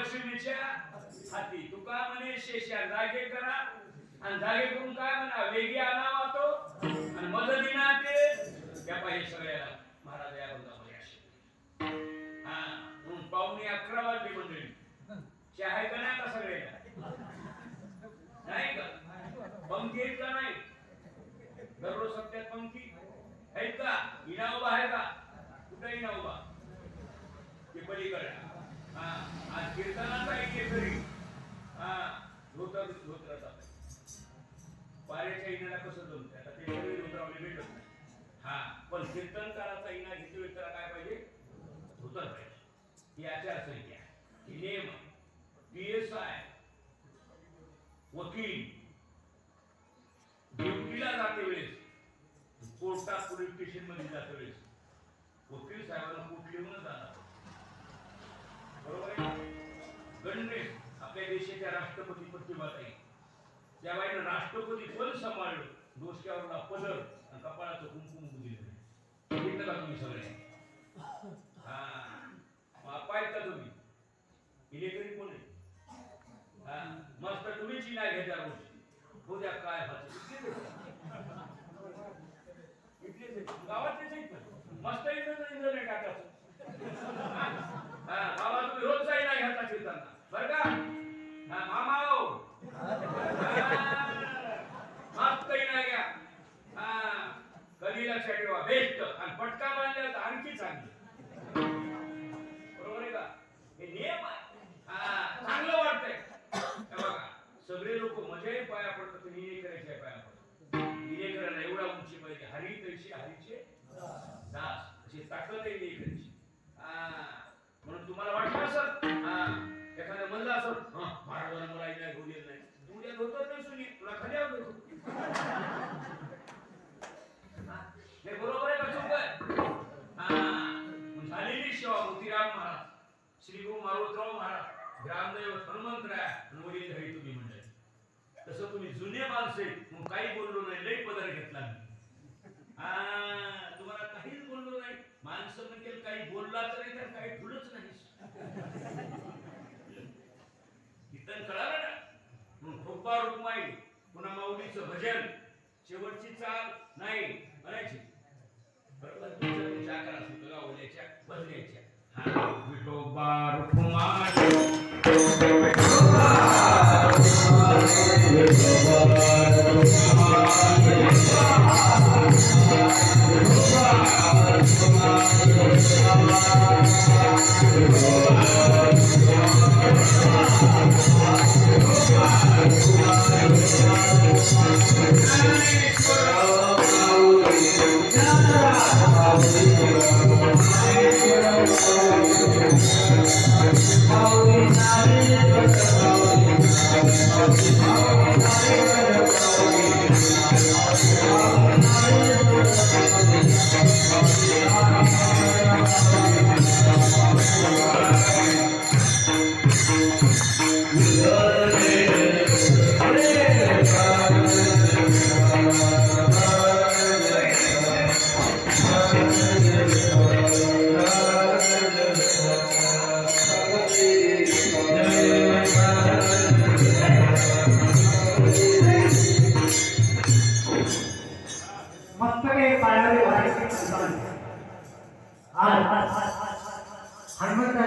लक्ष्मीच्या हाती. तुका म्हणे शेषा जागे करा आणि जागे करून काय म्हणा वेगी आणावा तो आणि मदतीना ते त्या पाहिजे सगळ्याला महाराज या बंदामध्ये असे. हा म्हणून पाहुणे 11 वाजली मंडळी. चहा आहे का नाही का सगळ्याला? नाही का? पंक्ती आहेत का नाही? दररोज सत्यात पंक्ती आहेत का? इना उभा आहे का? कुठे इना उभा? ते पलीकडे. हा आज कीर्तनाचा एकेतरी हा धोत्राचा पाऱ्याच्या इनाला कसं जमतं आता ते सगळे धोत्रावले भेटत नाही. हा पण कीर्तनकाराचा इना घेतोय त्याला काय पाहिजे? धोतर पाहिजे. ही आचारसंहिता ही नियम PSI वकील ड्युटीला जाते वेळेस कोर्टात पोलीस स्टेशन मध्ये जाते वेळेस वकील साहेबांना कोर्ट लिहूनच जाणार. बरोबर आहे? गणेश आपल्या देशाच्या राष्ट्रपती प्रतिभाताई त्या बाईनं राष्ट्रपती पद सांभाळलं. डोसक्यावरला पदर आणि कपाळाचं कुंकुम दिलं. घेतलं का तुम्ही सगळे? हा पाहिजे का तुम्ही? इलेक्ट्रिक कोण आहे? हा मस्त तुम्हीच नाही घेता रोज उद्या काय गावातलेच आहेत मस्त इंटरनेट टाकायचं. हा गावात तुम्ही रोज जाई नाही घालता फिरताना बरं का? हा मामा हो मस्त नाही घ्या. हा कधी लक्षात ठेवा बेस्ट आणि पटका बांधल्यावर आणखी चांगली. बरोबर आहे का? हे नियम आहे. हा चांगलं वाटतंय बघा सगळे लोक मजाही पाया पडतात. निनेकरांच्या पाया पडतात. निनेकरांना एवढा उंची पाहिजे हरी तैशी हरीचे दास अशी ताकद आहे निनेकरांची. म्हणून तुम्हाला वाटलं असं एखाद्या म्हणलं असं महाराजांना मला नाही घेऊ देत नाही तुझ्या धोतर नाही सुनी तुला खाली आवडतो. हे बरोबर आहे का चूक आहे? झालेली सेवा मोतीराम महाराज श्री गुरु मारुतराव महाराज ग्रामदैवत हनुमंतराय आणि वडील हरी तुम्ही म्हणले तसं तुम्ही जुने माणसे मग काही बोललो नाही लई पदर घेतला तुम्हाला काहीच बोललो नाही. माणसं म्हणजे काही बोललाच नाही तर काही फुलच नाही. कीर्तन कळालं ना? मग ठोपा रुक्माई पुन्हा माऊलीचं भजन शेवटची चाल नाही म्हणायची. बरोबर तुमच्या आकार असतो गावल्याच्या बदल्याच्या. हा विठोबा रुक्माई हनुमंत